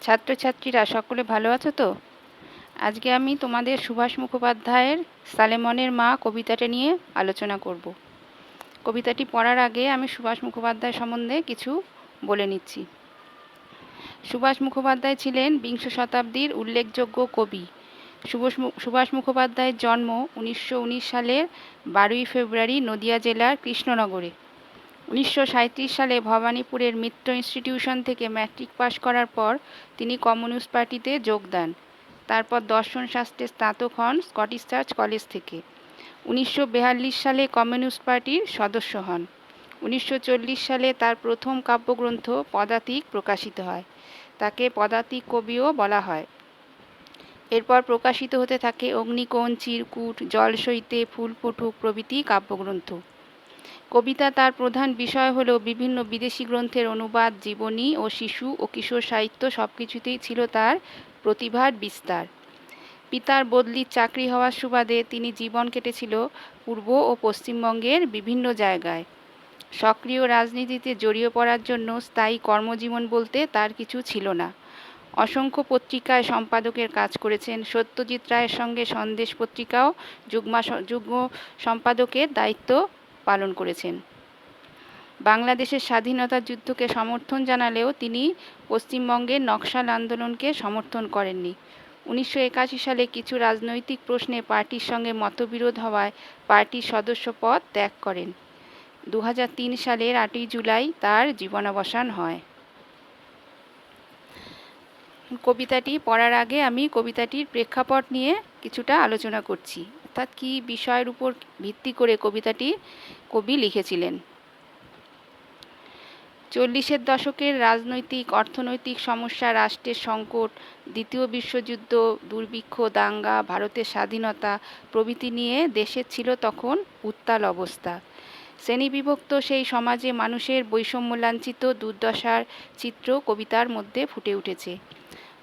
ছাত্রছাত্রীরা সকলে ভালো আছো তো? আজকে আমি তোমাদের সুভাষ মুখোপাধ্যায়ের সালেমনের মা কবিতাটা নিয়ে আলোচনা করব। কবিতাটি পড়ার আগে আমি সুভাষ মুখোপাধ্যায় সম্বন্ধে কিছু বলে নিচ্ছি। সুভাষ মুখোপাধ্যায় ছিলেন বিংশ শতাব্দীর উল্লেখযোগ্য কবি। সুভাষ মুখোপাধ্যায়ের জন্ম 1919 সালের 12ই ফেব্রুয়ারি নদিয়া জেলার কৃষ্ণনগরে। 1937 সালে ভবানীপুরের মিত্র ইনস্টিটিউশন থেকে ম্যাট্রিক পাশ করার পর তিনি কমিউনিস্ট পার্টিতে যোগ দেন। তারপর দর্শন শাস্ত্রে স্নাতক হন স্কটিশ চার্চ কলেজ থেকে। 1942 সালে কমিউনিস্ট পার্টির সদস্য হন। 1940 সালে তার প্রথম কাব্যগ্রন্থ পদাতিক প্রকাশিত হয়। তাকে পদাতিক কবিও বলা হয়। এরপর প্রকাশিত হতে থাকে অগ্নিকোণ, চিরকুট, জল সইতে, ফুল ফটুক প্রভৃতি কাব্যগ্রন্থ। কবিতা তার প্রধান বিষয় হল বিভিন্ন বিদেশি গ্রন্থের অনুবাদ, জীবনী ও শিশু ও কিশোর সাহিত্য সবকিছুতেই ছিল তার প্রতিভার বিস্তার। পিতার বদলির চাকরি হওয়ার সুবাদে তিনি জীবন কেটেছিল পূর্ব ও পশ্চিমবঙ্গের বিভিন্ন জায়গায়। সক্রিয় রাজনীতিতে জড়িয়ে পড়ার জন্য স্থায়ী কর্মজীবন বলতে তার কিছু ছিল না। অসংখ্য পত্রিকায় সম্পাদকের কাজ করেছেন। সত্যজিৎ রায়ের সঙ্গে সন্দেশ পত্রিকাও যুগ্ম সম্পাদকের দায়িত্ব পালন করেছেন। বাংলাদেশের স্বাধীনতা যুদ্ধকে সমর্থন জানালেও তিনি পশ্চিমবঙ্গের নকশাল আন্দোলনকে সমর্থন করেননি। 1981 সালে কিছু রাজনৈতিক প্রশ্নে পার্টির সঙ্গে মতবিরোধ হওয়ায় পার্টির সদস্য পদ ত্যাগ করেন। 2003 সালের 8ই জুলাই তার জীবনাবসান হয়। কবিতাটি পড়ার আগে আমি কবিতাটির প্রেক্ষাপট নিয়ে কিছুটা আলোচনা করছি, অর্থাৎ কী বিষয়ের উপর ভিত্তি করে কবিতাটি কবি লিখেছিলেন। 40-এর দশকের রাজনৈতিক অর্থনৈতিক সমস্যা, রাষ্ট্রের সংকট, দ্বিতীয় বিশ্বযুদ্ধ, দুর্ভিক্ষ, দাঙ্গা, ভারতের স্বাধীনতা প্রভৃতি নিয়ে দেশের ছিল তখন উত্তাল অবস্থা। শ্রেণীবিভক্ত সেই সমাজে মানুষের বৈষম্যলাঞ্ছিত দুর্দশার চিত্র কবিতার মধ্যে ফুটে উঠেছে।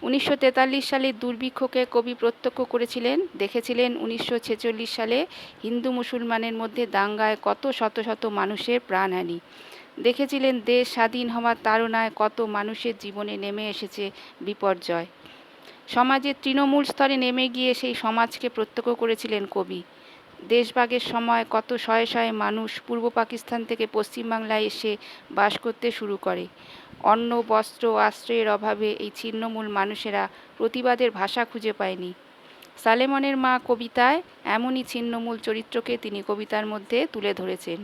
1943 সালে দুর্ভিক্ষকে কবি প্রত্যক্ষ করেছিলেন, দেখেছিলেন 1946 সালে হিন্দু মুসলমানের মধ্যে দাঙ্গায় কত শত শত মানুষের প্রাণহানি, দেখেছিলেন দেশ স্বাধীন হওয়ার তাড়নায় কত মানুষের জীবনে নেমে এসেছে বিপর্যয়। সমাজের তৃণমূল স্তরে নেমে গিয়ে সেই সমাজকে প্রত্যক্ষ করেছিলেন কবি। দেশভাগের সময় কত শয়ে শয়ে মানুষ পূর্ব পাকিস্তান থেকে পশ্চিমবাংলায় এসে বাস করতে শুরু করে। অন্ন, বস্ত্র, আশ্রয়ের অভাবে এই ছিন্নমূল মানুষেরা প্রতিবাদের ভাষা খুঁজে পায়নি। সালেমনের মা কবিতায় এমনই ছিন্নমূল চরিত্রকে তিনি কবিতার মধ্যে তুলে ধরেছেন।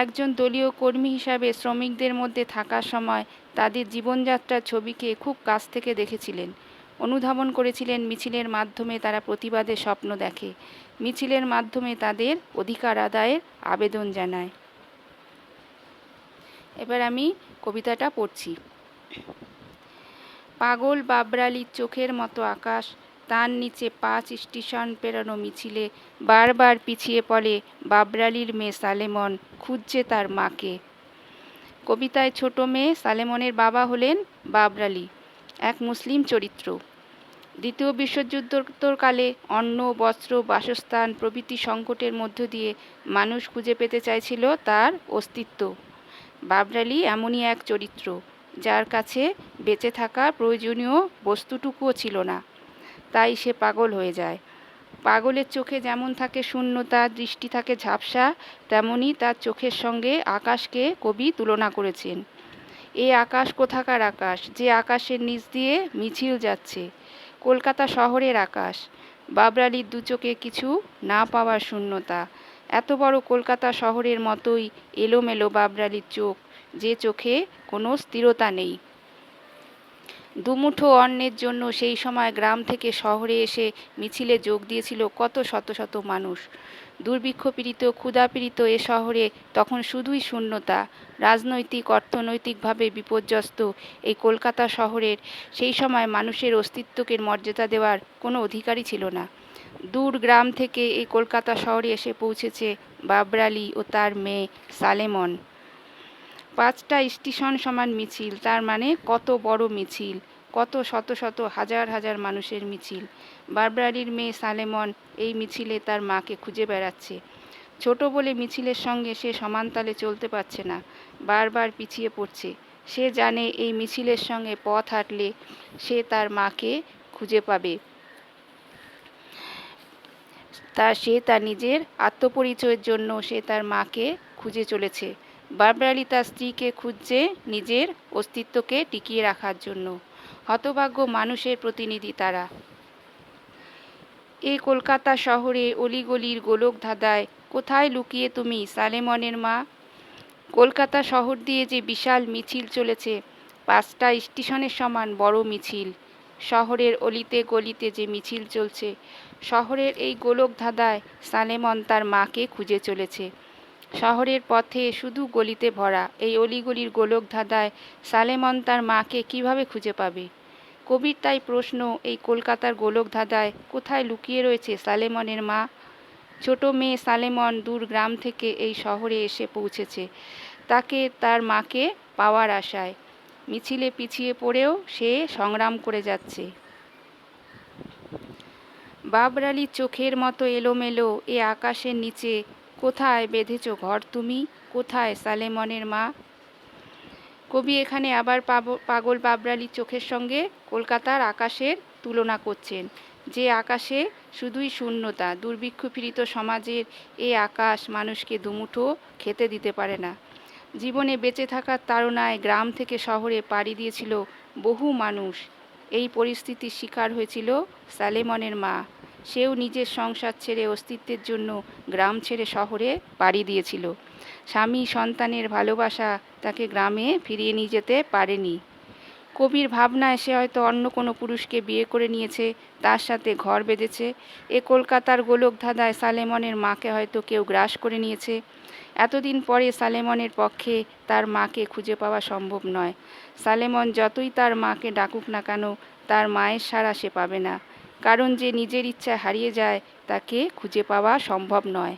একজন দলীয় কর্মী হিসাবে শ্রমিকদের মধ্যে থাকার সময় তাদের জীবনযাত্রার ছবিকে খুব কাছ থেকে দেখেছিলেন। অনুধাবন করেছিলেন মিছিলের মাধ্যমে তারা প্রতিবাদের স্বপ্ন দেখে, মিছিলের মাধ্যমে তাদের অধিকার আদায়ের আবেদন জানায়। এবার আমি কবিতাটা পড়ছি। পাগল বাবরালির চোখের মতো আকাশ, তার নিচে 5 স্টেশন পেরানো মিছিলে বারবার পিছিয়ে পড়ে বাবরালির মেয়ে সালেমন, খুঁজছে তার মাকে। কবিতায় ছোট মেয়ে সালেমনের বাবা হলেন বাবরালি, এক মুসলিম চরিত্র। দ্বিতীয় বিশ্বযুদ্ধোত্তরকালে অন্ন, বস্ত্র, বাসস্থান প্রভৃতি সংকটের মধ্য দিয়ে মানুষ খুঁজে পেতে চাইছিল তার অস্তিত্ব। বাবরালি এমনই এক চরিত্র যার কাছে বেঁচে থাকার প্রয়োজনীয় বস্তুটুকুও ছিল না, তাই সে পাগল হয়ে যায়। পাগলের চোখে যেমন থাকে শূন্যতা, দৃষ্টি থাকে ঝাপসা, তেমনি তার চোখের সঙ্গে আকাশকে কবি তুলনা করেছেন। এই আকাশ কোথাকার আকাশ, যে আকাশের নিচ দিয়ে মিছিল যাচ্ছে, কলকাতা শহরের আকাশ। বাবরালির দু চোখে কিছু না পাওয়ার শূন্যতা। এত বড় কলকাতা শহরের মতোই এলোমেলো বাবরালির চোখ, যে চোখে কোনো স্থিরতা নেই। দুমুঠো অন্নের জন্য সেই সময় গ্রাম থেকে শহরে এসে মিছিলে যোগ দিয়েছিল কত শত শত মানুষ। দুর্ভিক্ষপীড়িত, ক্ষুধাপীড়িত এ শহরে তখন শুধুই শূন্যতা। রাজনৈতিক অর্থনৈতিকভাবে বিপর্যস্ত এই কলকাতা শহরের সেই সময় মানুষের অস্তিত্বকে মর্যাদা দেওয়ার কোনো অধিকারই ছিল না। দূর গ্রাম থেকে এই কলকাতা শহরে এসে পৌঁছেছে বাবরালি ও তার মেয়ে সালেমন। 5টা স্টেশন সমান মিছিল, তার মানে কত বড় মিছিল, কত শত শত হাজার হাজার মানুষের মিছিল। বাবরালির মেয়ে সালেমন এই মিছিলে তার মাকে খুঁজে বেড়াচ্ছে। ছোট বলে মিছিলের সঙ্গে সে সমানতালে চলতে পারছে না, বারবার পিছিয়ে পড়ছে। সে জানে এই মিছিলের সঙ্গে পথ হাঁটলে সে তার মাকে খুঁজে পাবে। সে তার নিজের আত্মপরিচয়ের জন্য সে তার মাকে খুঁজে চলেছে। বারবার আলী তার স্ত্রীকে খুঁজছে নিজের অস্তিত্বকে টিকিয়ে রাখার জন্য। হতভাগ্য মানুষের প্রতিনিধি তারা। এই কলকাতা শহরে অলিগলির গোলকধাঁধায় কোথায় লুকিয়ে তুমি সালেমনের মা? কলকাতা শহর দিয়ে যে বিশাল মিছিল চলেছে, 5টা স্টেশনের সমান বড় মিছিল। শহরের অলিতে গলিতে যে মিছিল চলছে, শহরের এই গোলকধাঁধায় সালেমন তার মাকে খুঁজে চলেছে। শহরের পথে শুধু গলিতে ভরা এই অলিগলির গোলকধাঁধায় সালেমন তার মাকে কিভাবে খুঁজে পাবে? কবির তাই প্রশ্ন, এই কলকাতার গোলকধাঁধায় কোথায় লুকিয়ে রয়েছে সালেমনের মা? ছোট মেয়ে সালেমন দূর গ্রাম থেকে এই শহরে এসে পৌঁছেছে তাকে তার মাকে পাওয়ার আশায়। মিছিলে পিছিয়ে পড়েও সে সংগ্রাম করে যাচ্ছে। বাবর আলীর চোখের মতো এলোমেলো এ আকাশের নিচে কোথায় বেঁধেছ ঘর তুমি? কোথায় সালেমনের মা? কবি এখানে আবার পাগল বাবর আলীর চোখের সঙ্গে কলকাতার আকাশের তুলনা করছেন, যে আকাশে শুধুই শূন্যতা। দুর্ভিক্ষ পীড়িত সমাজের এ আকাশ মানুষকে দুমুঠো খেতে দিতে পারে না। জীবনে বেঁচে থাকার তাড়নায় গ্রাম থেকে শহরে পাড়ি দিয়েছিল বহু মানুষ। এই পরিস্থিতির শিকার হয়েছিল সালেমনের মা। সেও নিজের সংসার ছেড়ে অস্তিত্বের জন্য গ্রাম ছেড়ে শহরে পাড়ি দিয়েছিল। স্বামী সন্তানের ভালোবাসা তাকে গ্রামে ফিরিয়ে নিয়ে যেতে পারেনি। কবির ভাবনায় সে হয়তো অন্য কোনো পুরুষকে বিয়ে করে নিয়েছে, তার সাথে ঘর বেঁধেছে। এ কলকাতার গোলকধাঁধায় সালেমনের মাকে হয়তো কেউ গ্রাস করে নিয়েছে। এতদিন পরে সালেমনের পক্ষে তার মাকে খুঁজে পাওয়া সম্ভব নয়। সালেমন যতই তার মাকে ডাকুক না কেন, তার মায়ের সাড়া সে পাবে না। কারণ যে নিজের ইচ্ছায় হারিয়ে যায় তাকে খুঁজে পাওয়া সম্ভব নয়।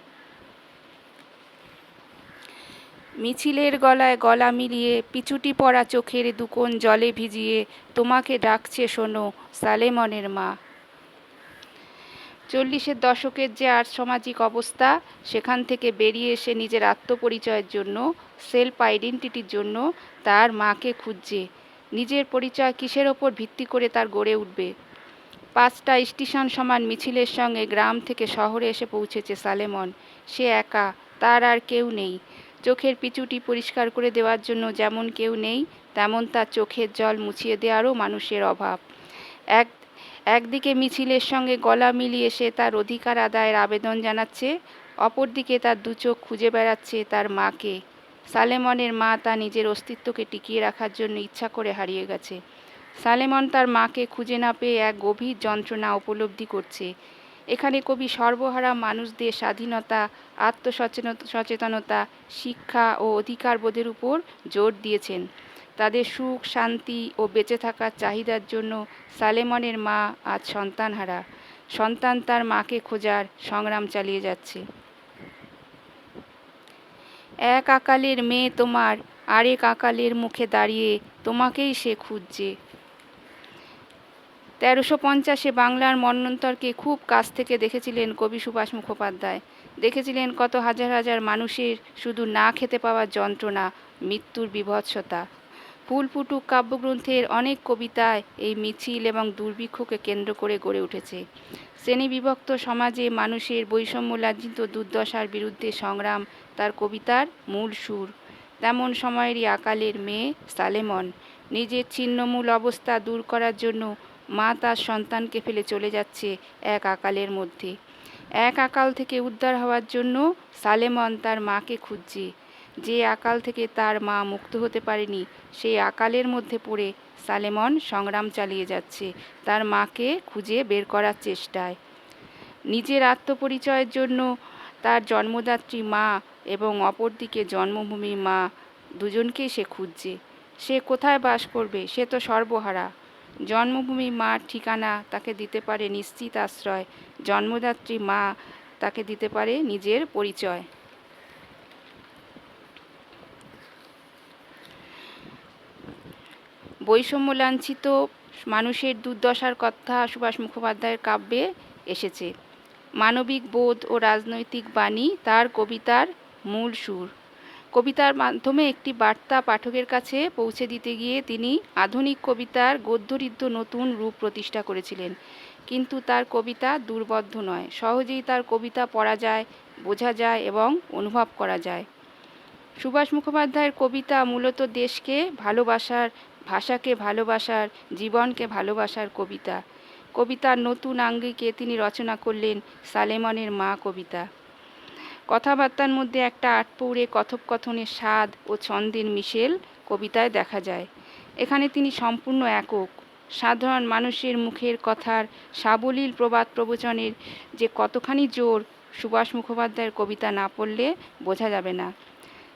মিছিলের গলায় গলা মিলিয়ে পিছুটি পড়া চোখের দুকোণ জলে ভিজিয়ে তোমাকে ডাকছে শোনো সালেমনের মা। 40-এর দশকের যে আর্থসামাজিক অবস্থা, সেখান থেকে বেরিয়ে এসে নিজের আত্মপরিচয়ের জন্য, সেলফ আইডেন্টিটির জন্য তার মাকে খুঁজছে। নিজের পরিচয় কিসের ওপর ভিত্তি করে তার গড়ে উঠবে? 5টা স্টেশন সমান মিছিলের সঙ্গে গ্রাম থেকে শহরে এসে পৌঁছেছে সালেমন। সে একা, তার আর কেউ নেই। চোখের পিছুটি পরিষ্কার করে দেওয়ার জন্য যেমন কেউ নেই, তেমন তার চোখের জল মুছিয়ে দেওয়ারও মানুষের অভাব। একদিকে মিছিলের সঙ্গে গলা মিলিয়ে সে তার অধিকার আদায়ের আবেদন জানাচ্ছে, অপরদিকে তার দু চোখ খুঁজে বেড়াচ্ছে তার মাকে। সালেমনের মা তার নিজের অস্তিত্বকে টিকিয়ে রাখার জন্য ইচ্ছা করে হারিয়ে গেছে। সালেমন তার মাকে খুঁজে না পেয়ে এক গভীর যন্ত্রণা উপলব্ধি করছে। এখানে কবি সর্বহারা মানুষদের স্বাধীনতা, আত্মসচেতনতা, শিক্ষা ও অধিকারবোধের উপর জোর দিয়েছেন। তাদের সুখ, শান্তি ও বেঁচে থাকার চাহিদার জন্য সালেমনের মা আজ সন্তানহারা। সন্তান তার মাকে খোঁজার সংগ্রাম চালিয়ে যাচ্ছে। এক আকালের মেয়ে তোমার আরেক আকালের মুখে দাঁড়িয়ে তোমাকেই সে খুঁজছে। 1350-এ বাংলার মন্বন্তরকে খুব কাছ থেকে দেখেছিলেন কবি সুভাষ মুখোপাধ্যায়। দেখেছিলেন কত হাজার হাজার মানুষের শুধু না খেতে পাওয়ার যন্ত্রণা, মৃত্যুর বীভৎসতা। ফুল ফুটুক কাব্যগ্রন্থের অনেক কবিতায় এই মিছিল এবং দুর্ভিক্ষকে কেন্দ্র করে গড়ে উঠেছে। শ্রেণীবিভক্ত সমাজে মানুষের বৈষম্য লাঞ্ছিত দুর্দশার বিরুদ্ধে সংগ্রাম তার কবিতার মূল সুর। তেমন সময়েরই আকালের মেয়ে সালেমন। নিজের ছিন্নমূল অবস্থা দূর করার জন্য মা তার সন্তানকে ফেলে চলে যাচ্ছে এক আকালের মধ্যে। এক আকাল থেকে উদ্ধার হওয়ার জন্য সালেমন তার মাকে খুঁজছে। যে আকাল থেকে তার মা মুক্ত হতে পারেনি, সেই আকালের মধ্যে পড়ে সালেমন সংগ্রাম চালিয়ে যাচ্ছে তার মাকে খুঁজে বের করার চেষ্টায়। নিজের আত্মপরিচয়ের জন্য তার জন্মদাত্রী মা এবং অপরদিকে জন্মভূমি মা, দুজনকেই সে খুঁজছে। সে কোথায় বাস করবে? সে তো সর্বহারা। জন্মভূমি মার ঠিকানা তাকে দিতে পারে নিশ্চিত আশ্রয়, জন্মদাত্রী মা তাকে দিতে পারে নিজের পরিচয়। বৈষম্য লাঞ্ছিত মানুষের দুর্দশার কথা সুভাষ মুখোপাধ্যায়ের কাব্যে এসেছে। মানবিক বোধ ও রাজনৈতিক বাণী তার কবিতার মূল সুর। কবিতার মাধ্যমে একটি বার্তা পাঠকের কাছে পৌঁছে দিতে গিয়ে তিনি আধুনিক কবিতার গদ্যঋদ্ধ নতুন রূপ প্রতিষ্ঠা করেছিলেন। কিন্তু তার কবিতা দুর্বোধ্য নয়, সহজেই তার কবিতা পড়া যায়, বোঝা যায় এবং অনুভব করা যায়। সুভাষ মুখোপাধ্যায়ের কবিতা মূলত দেশকে ভালোবাসার, ভাষাকে ভালোবাসার, জীবনকে ভালোবাসার কবিতা। কবিতার নতুন আঙ্গিকে তিনি রচনা করলেন সালেমনের মা কবিতা। কথাবার্তার মধ্যে একটা আটপৌরে কথোপকথনের স্বাদ ও ছন্দের মিশেল কবিতায় দেখা যায়। এখানে তিনি সম্পূর্ণ একক। সাধারণ মানুষের মুখের কথার সাবলীল প্রবাদ প্রবচনের যে কতখানি জোর সুভাষ মুখোপাধ্যায়ের কবিতা না পড়লে বোঝা যাবে না।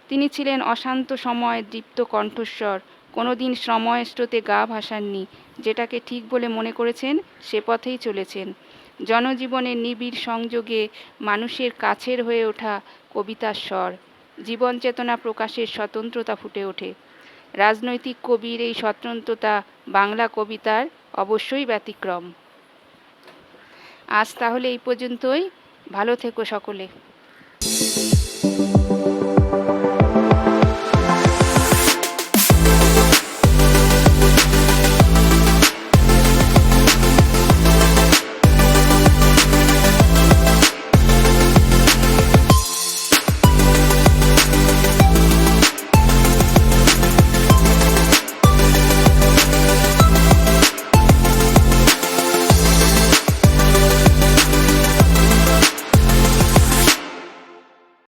তিনি ছিলেন অশান্ত সময় দীপ্ত কণ্ঠস্বর, কোনোদিন সময় স্রোতে গা ভাসাননি। যেটাকে ঠিক বলে মনে করেছেন সে পথেই চলেছেন। জনজীবনের নিবিড় সংযোগে মানুষের কাছের হয়ে ওঠা কবিতার স্বর, জীবন চেতনা প্রকাশের স্বতন্ত্রতা ফুটে ওঠে। রাজনৈতিক কবির এই স্বতন্ত্রতা বাংলা কবিতার অবশ্যই ব্যতিক্রম। আজ তাহলে এই পর্যন্তই। ভালো থেকো সকলে।